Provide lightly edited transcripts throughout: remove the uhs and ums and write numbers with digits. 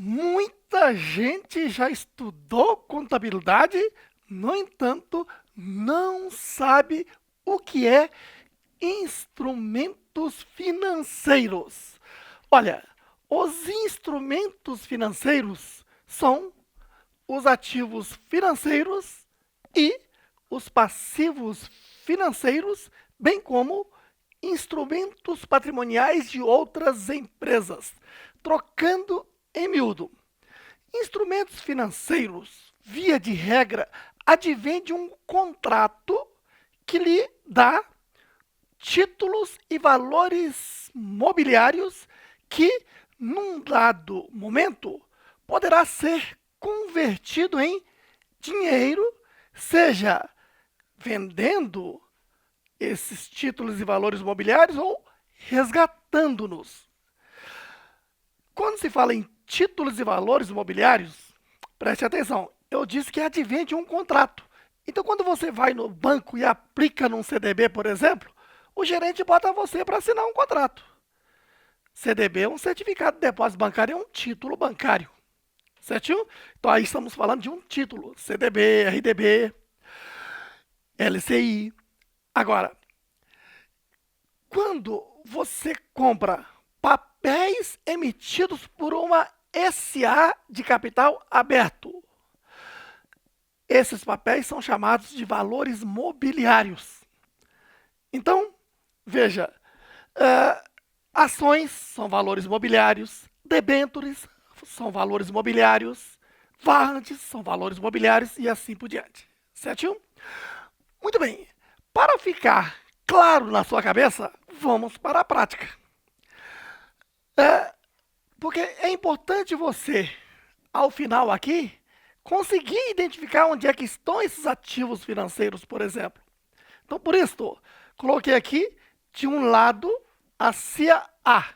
Muita gente já estudou contabilidade, no entanto, não sabe o que é instrumentos financeiros. Olha, os instrumentos financeiros são os ativos financeiros e os passivos financeiros, bem como instrumentos patrimoniais de outras empresas. Trocando em miúdo, instrumentos financeiros, via de regra, advém de um contrato que lhe dá títulos e valores mobiliários que, num dado momento, poderá ser convertido em dinheiro, seja vendendo esses títulos e valores mobiliários ou resgatando-nos. Quando se fala em títulos e valores imobiliários, preste atenção, eu disse que advém de um contrato. Então, quando você vai no banco e aplica num CDB, por exemplo, o gerente bota você para assinar um contrato. CDB é um certificado de depósito bancário, é um título bancário. Certinho? Então, aí estamos falando de um título: CDB, RDB, LCI. Agora, quando você compra papéis emitidos por uma SA de capital aberto, esses papéis são chamados de valores mobiliários. Então, veja, ações são valores mobiliários, debêntures são valores mobiliários, warrants são valores mobiliários e assim por diante. Certinho? Muito bem. Para ficar claro na sua cabeça, vamos para a prática. Porque é importante você, ao final aqui, conseguir identificar onde é que estão esses ativos financeiros, por exemplo. Então, por isso, coloquei aqui de um lado a CIA A,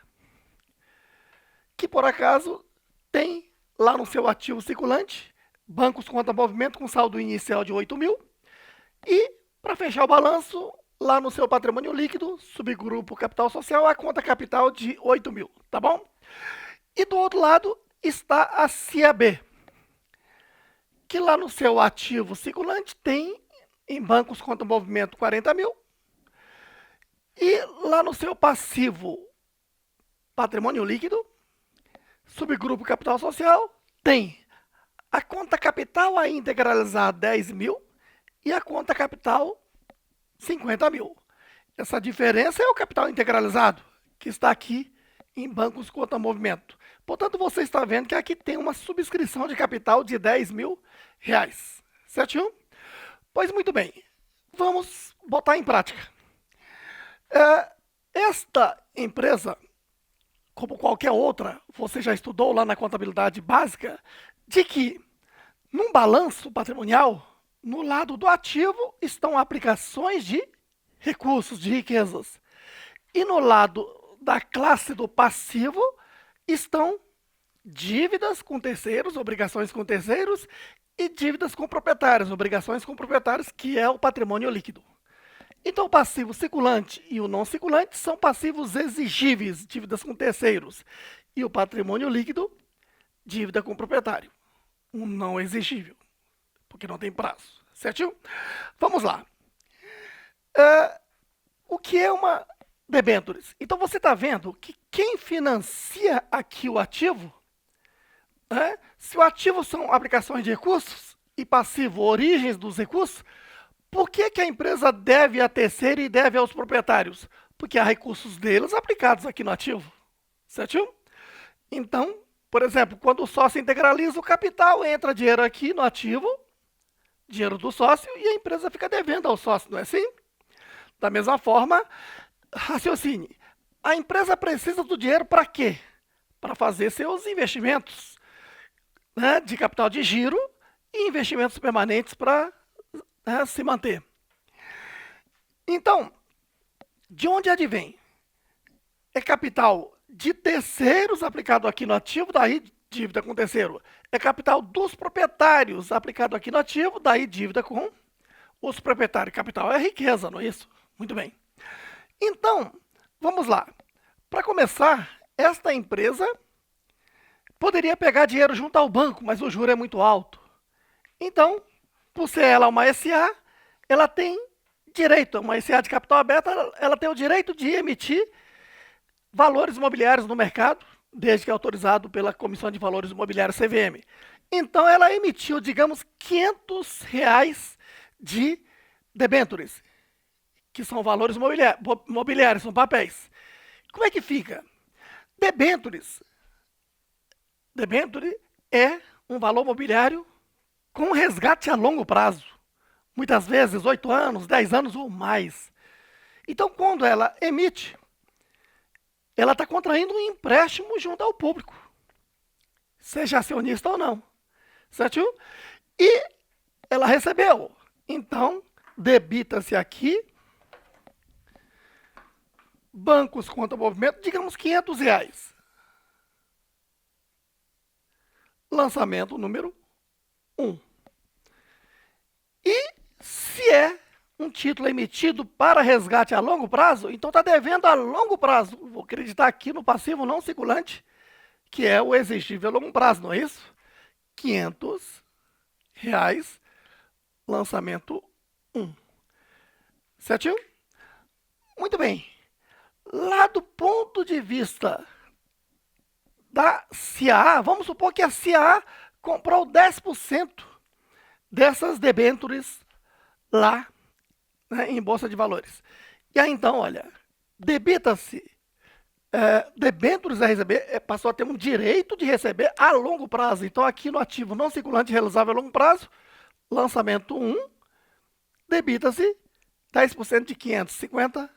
que por acaso tem lá no seu ativo circulante bancos contra movimento com saldo inicial de 8 mil e, para fechar o balanço, lá no seu patrimônio líquido, subgrupo capital social, a conta capital de 8 mil, tá bom? E do outro lado está a CIA B, que lá no seu ativo circulante tem em bancos contra movimento 40 mil e lá no seu passivo patrimônio líquido, subgrupo capital social, tem a conta capital a integralizar 10 mil e a conta capital 50 mil. Essa diferença é o capital integralizado, que está aqui em bancos contra movimento. Portanto, você está vendo que aqui tem uma subscrição de capital de 10 mil reais. Certinho? Pois muito bem, vamos botar em prática. Esta empresa, como qualquer outra, você já estudou lá na contabilidade básica, de que num balanço patrimonial, no lado do ativo estão aplicações de recursos, de riquezas. E no lado da classe do passivo estão dívidas com terceiros, obrigações com terceiros e dívidas com proprietários, obrigações com proprietários, que é o patrimônio líquido. Então, o passivo circulante e o não circulante são passivos exigíveis, dívidas com terceiros. E o patrimônio líquido, dívida com proprietário. Um não exigível, porque não tem prazo. Certinho? Vamos lá. O que é uma debêntures? Então, você está vendo que quem financia aqui o ativo, se o ativo são aplicações de recursos e passivo origens dos recursos, por que a empresa deve a terceiro e deve aos proprietários? Porque há recursos deles aplicados aqui no ativo. Certinho? Então, por exemplo, quando o sócio integraliza o capital, entra dinheiro aqui no ativo, dinheiro do sócio, e a empresa fica devendo ao sócio, não é assim? Da mesma forma, raciocine. A empresa precisa do dinheiro para quê? Para fazer seus investimentos, de capital de giro e investimentos permanentes para se manter. Então, de onde advém? É capital de terceiros aplicado aqui no ativo, daí dívida com terceiro. É capital dos proprietários aplicado aqui no ativo, daí dívida com os proprietários. Capital é riqueza, não é isso? Muito bem. Então, vamos lá. Para começar, esta empresa poderia pegar dinheiro junto ao banco, mas o juro é muito alto. Então, por ser ela uma SA, ela tem direito, uma SA de capital aberta, ela tem o direito de emitir valores imobiliários no mercado, desde que autorizado pela Comissão de Valores Imobiliários CVM. Então, ela emitiu, digamos, R$ 500 de debêntures, que são valores imobiliários, são papéis. Como é que fica? Debêntures. Debênture é um valor mobiliário com resgate a longo prazo. Muitas vezes 8 anos, 10 anos ou mais. Então, quando ela emite, ela está contraindo um empréstimo junto ao público, seja acionista ou não. Certo? E ela recebeu. Então, debita-se aqui bancos contra movimento, digamos R$ 500. Lançamento número 1. E se é um título emitido para resgate a longo prazo, então está devendo a longo prazo. Vou acreditar aqui no passivo não circulante, que é o exigível a longo prazo, não é isso? R$ 500, lançamento 1. Certinho? Muito bem. Lá do ponto de vista da CAA, vamos supor que a CAA comprou 10% dessas debêntures lá, né, em Bolsa de Valores. E aí então, olha, debita-se debêntures a receber, passou a ter um direito de receber a longo prazo. Então aqui no ativo não circulante realizável a longo prazo, lançamento 1, debita-se 10% de R$ 550,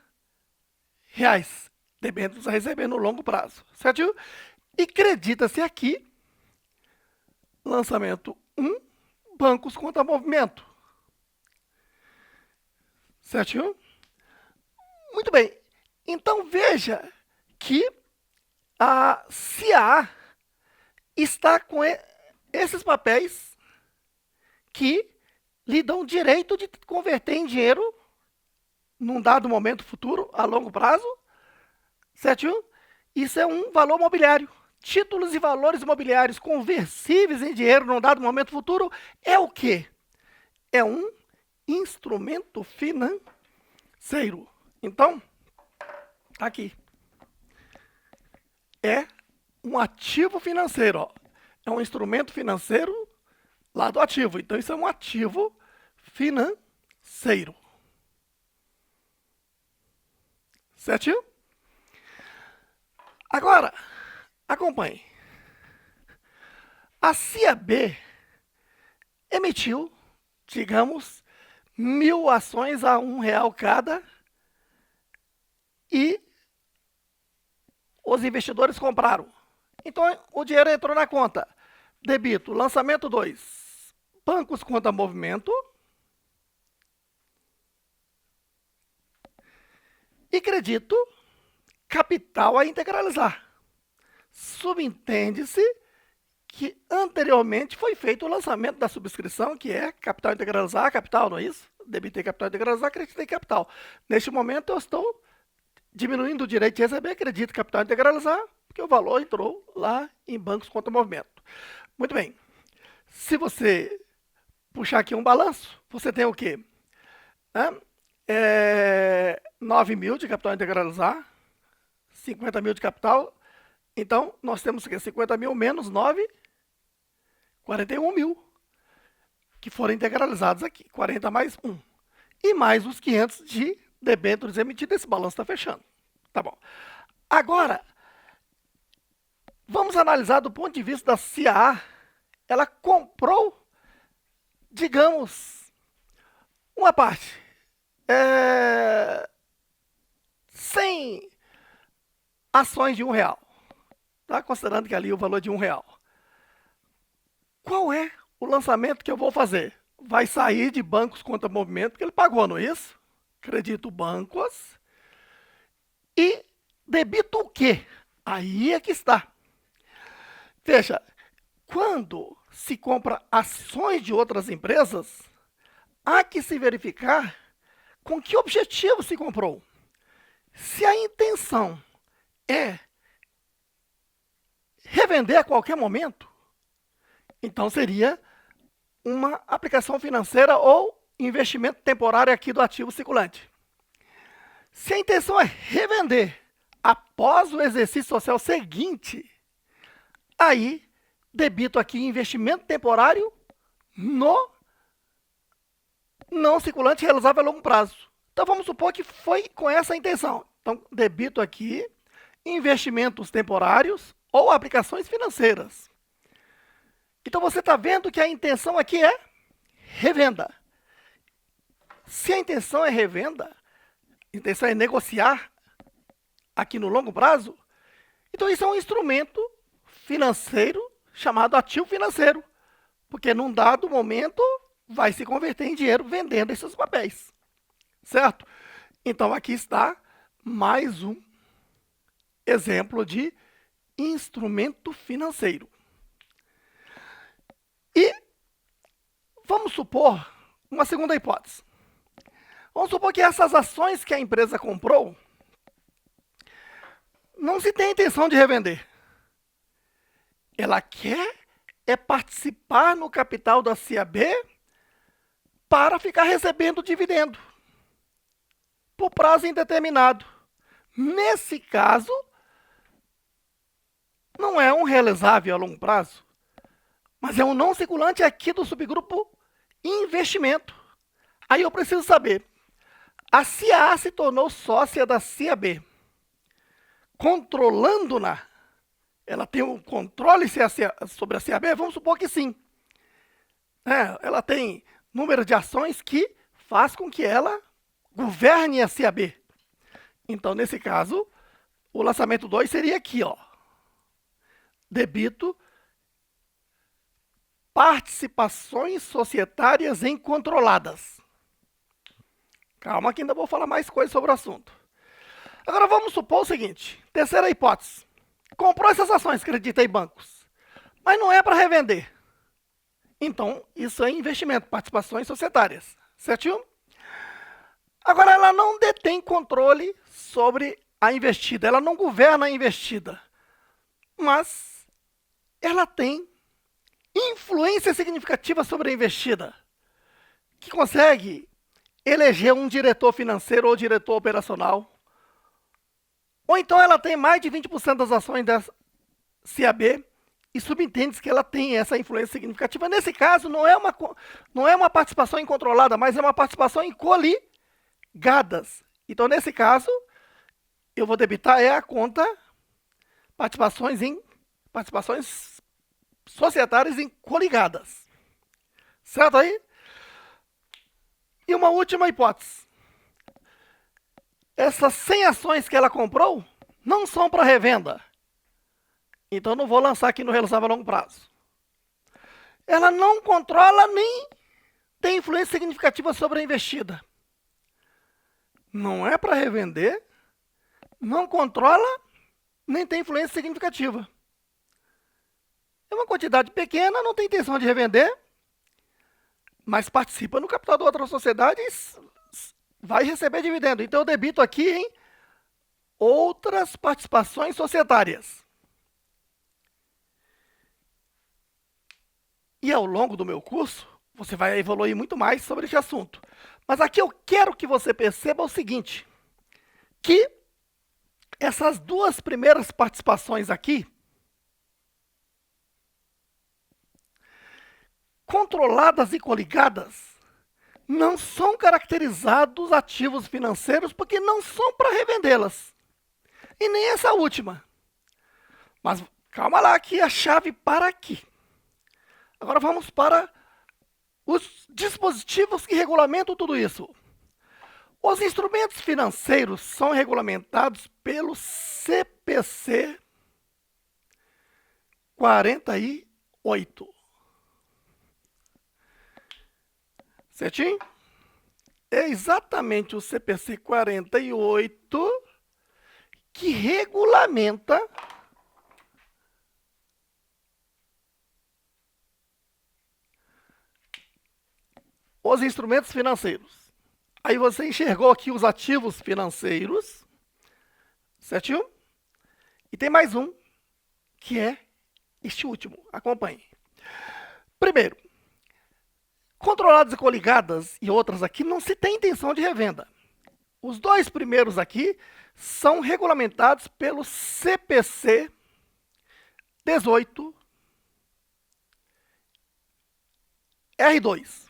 debêntures a receber no longo prazo, certo? E credita-se aqui, lançamento 1, bancos contra movimento. Certinho? Muito bem. Então veja que a CAA está com esses papéis que lhe dão direito de converter em dinheiro num dado momento futuro, a longo prazo. Certinho? Isso é um valor mobiliário. Títulos e valores imobiliários conversíveis em dinheiro num dado momento futuro é o quê? É um instrumento financeiro. Então, tá aqui. É um ativo financeiro. Ó. É um instrumento financeiro lá do ativo. Então, isso é um ativo financeiro. Certinho? Agora, acompanhe. A CIAB emitiu, digamos, 1.000 ações a R$ 1 cada e os investidores compraram. Então, o dinheiro entrou na conta. Debito, lançamento 2, bancos contra movimento e credito, capital a integralizar. Subentende-se que anteriormente foi feito o lançamento da subscrição, que é capital integralizar, capital, não é isso? Debitei capital integralizar, creditei capital. Neste momento eu estou diminuindo o direito de receber, acredito capital integralizar, porque o valor entrou lá em bancos contra movimento. Muito bem. Se você puxar aqui um balanço, você tem o quê? 9 mil de capital integralizar, 50 mil de capital. Então, nós temos o quê? 50 mil menos 9, 41 mil, que foram integralizados aqui. 40 mais 1. E mais os 500 de debêntures emitidos. Esse balanço está fechando. Tá bom. Agora, vamos analisar do ponto de vista da CAA. Ela comprou, digamos, uma parte. 100 ações de R$ 1. Tá? Considerando que ali o valor é de R$ 1. Qual é o lançamento que eu vou fazer? Vai sair de bancos contra movimento, que ele pagou, não é isso? Acredito bancos. E debito o quê? Aí é que está. Veja, quando se compra ações de outras empresas, há que se verificar com que objetivo se comprou. Se a intenção é revender a qualquer momento, então seria uma aplicação financeira ou investimento temporário aqui do ativo circulante. Se a intenção é revender após o exercício social seguinte, aí debito aqui investimento temporário no não circulante realizável a longo prazo. Então vamos supor que foi com essa intenção. Então debito aqui investimentos temporários ou aplicações financeiras. Então você está vendo que a intenção aqui é revenda. Se a intenção é revenda, a intenção é negociar aqui no longo prazo, então isso é um instrumento financeiro chamado ativo financeiro, porque num dado momento vai se converter em dinheiro vendendo esses papéis, certo? Então aqui está mais um exemplo de instrumento financeiro. E vamos supor uma segunda hipótese. Vamos supor que essas ações que a empresa comprou não se tem a intenção de revender. Ela quer participar no capital da CIAB para ficar recebendo dividendo por prazo indeterminado. Nesse caso, não é um realizável a longo prazo, mas é um não circulante aqui do subgrupo investimento. Aí eu preciso saber, a CIA se tornou sócia da CIAB, controlando-na, ela tem um controle sobre a CIAB? Vamos supor que sim. Ela tem número de ações que faz com que ela governe a CIAB. Então, nesse caso, o lançamento 2 seria aqui, ó. Debito participações societárias incontroladas. Calma que ainda vou falar mais coisas sobre o assunto. Agora vamos supor o seguinte, terceira hipótese. Comprou essas ações, acredita em bancos, mas não é para revender. Então, isso é investimento, participações societárias, certinho? Agora, ela não detém controle sobre a investida, ela não governa a investida, mas ela tem influência significativa sobre a investida, que consegue eleger um diretor financeiro ou diretor operacional, ou então ela tem mais de 20% das ações da CIAB e subentende que ela tem essa influência significativa. Nesse caso, não é uma participação incontrolada, mas é uma participação em coligadas. Então, nesse caso, eu vou debitar a conta participações societárias em coligadas. Certo aí? E uma última hipótese. Essas 100 ações que ela comprou não são para revenda. Então, não vou lançar aqui no realizável a longo prazo. Ela não controla nem tem influência significativa sobre a investida. Não é para revender, não controla, nem tem influência significativa. É uma quantidade pequena, não tem intenção de revender, mas participa no capital da outra sociedade e vai receber dividendo. Então, eu debito aqui em outras participações societárias. E ao longo do meu curso, você vai evoluir muito mais sobre esse assunto. Mas aqui eu quero que você perceba o seguinte, que essas duas primeiras participações aqui, controladas e coligadas, não são caracterizados ativos financeiros porque não são para revendê-las. E nem essa última. Mas calma lá, que a chave para aqui. Agora vamos para os dispositivos que regulamentam tudo isso. Os instrumentos financeiros são regulamentados pelo CPC 48. Certinho? É exatamente o CPC 48 que regulamenta os instrumentos financeiros. Aí você enxergou aqui os ativos financeiros, certinho? E tem mais um, que é este último. Acompanhe. Primeiro, controladas e coligadas e outras aqui não se tem intenção de revenda. Os dois primeiros aqui são regulamentados pelo CPC 18 R2.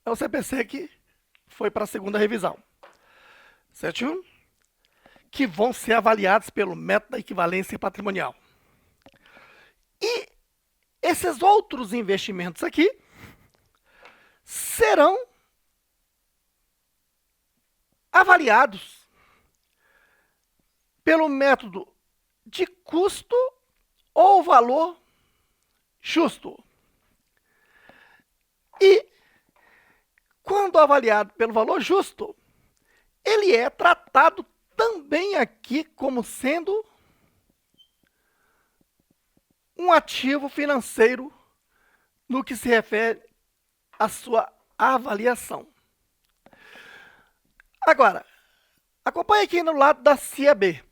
É o CPC que foi para a segunda revisão. Certo? Que vão ser avaliados pelo método da equivalência patrimonial. E esses outros investimentos aqui serão avaliados pelo método de custo ou valor justo. E, quando avaliado pelo valor justo, ele é tratado também aqui como sendo um ativo financeiro no que se refere à sua avaliação. Agora, acompanhe aqui no lado da CIAB.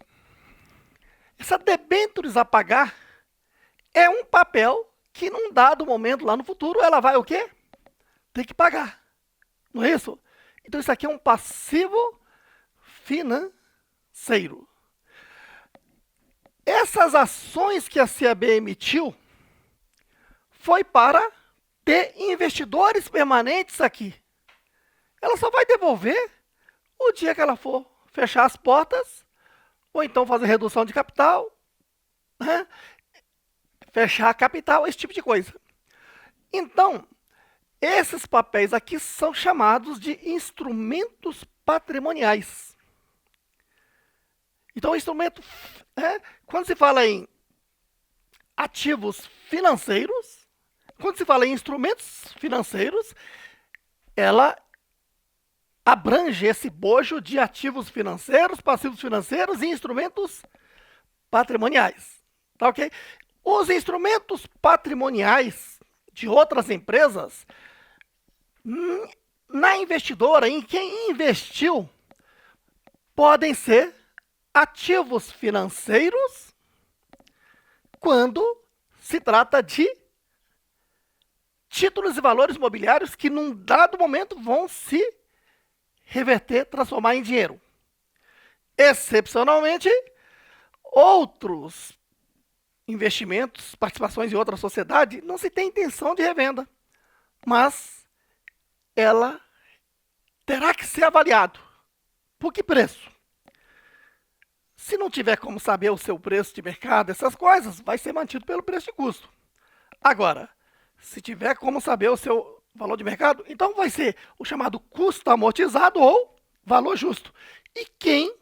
Essa debêntures a pagar é um papel que, num dado momento lá no futuro, ela vai o quê? Ter que pagar. Não é isso? Então, isso aqui é um passivo financeiro. Essas ações que a CIAB emitiu foi para ter investidores permanentes aqui. Ela só vai devolver o dia que ela for fechar as portas, ou então fazer redução de capital, né? Fechar a capital, esse tipo de coisa. Então, esses papéis aqui são chamados de instrumentos patrimoniais. Então, instrumento, quando se fala em ativos financeiros, quando se fala em instrumentos financeiros, ela abrange esse bojo de ativos financeiros, passivos financeiros e instrumentos patrimoniais. Tá ok? Os instrumentos patrimoniais de outras empresas, na investidora, em quem investiu, podem ser ativos financeiros quando se trata de títulos e valores imobiliários que, num dado momento, vão se reverter, transformar em dinheiro. Excepcionalmente, outros investimentos, participações em outra sociedade, não se tem intenção de revenda, mas ela terá que ser avaliado. Por que preço? Se não tiver como saber o seu preço de mercado, essas coisas, vai ser mantido pelo preço de custo. Agora, se tiver como saber o seu valor de mercado, então vai ser o chamado custo amortizado ou valor justo. E quem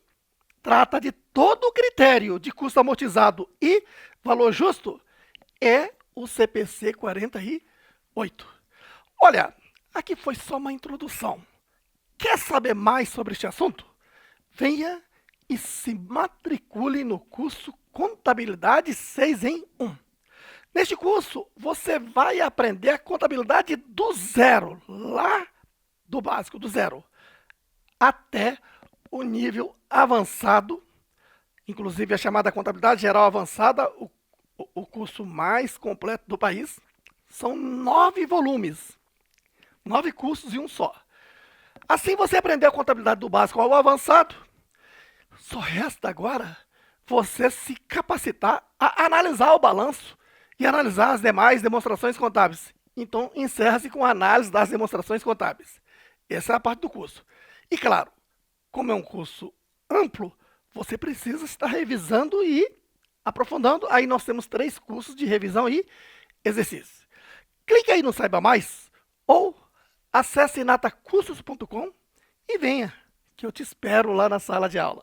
trata de todo o critério de custo amortizado e valor justo é o CPC 48. Olha, aqui foi só uma introdução. Quer saber mais sobre este assunto? Venha e se matricule no curso Contabilidade 6 em 1. Neste curso, você vai aprender a contabilidade do zero, lá do básico, do zero, até o nível avançado, inclusive a chamada Contabilidade Geral Avançada, o curso mais completo do país. São 9 volumes, 9 cursos em um só. Assim você aprender a contabilidade do básico ao avançado, só resta agora você se capacitar a analisar o balanço e analisar as demais demonstrações contábeis. Então, encerra-se com a análise das demonstrações contábeis. Essa é a parte do curso. E claro, como é um curso amplo, você precisa estar revisando e aprofundando. Aí nós temos 3 cursos de revisão e exercício. Clique aí no Saiba Mais ou acesse natacursos.com e venha, que eu te espero lá na sala de aula.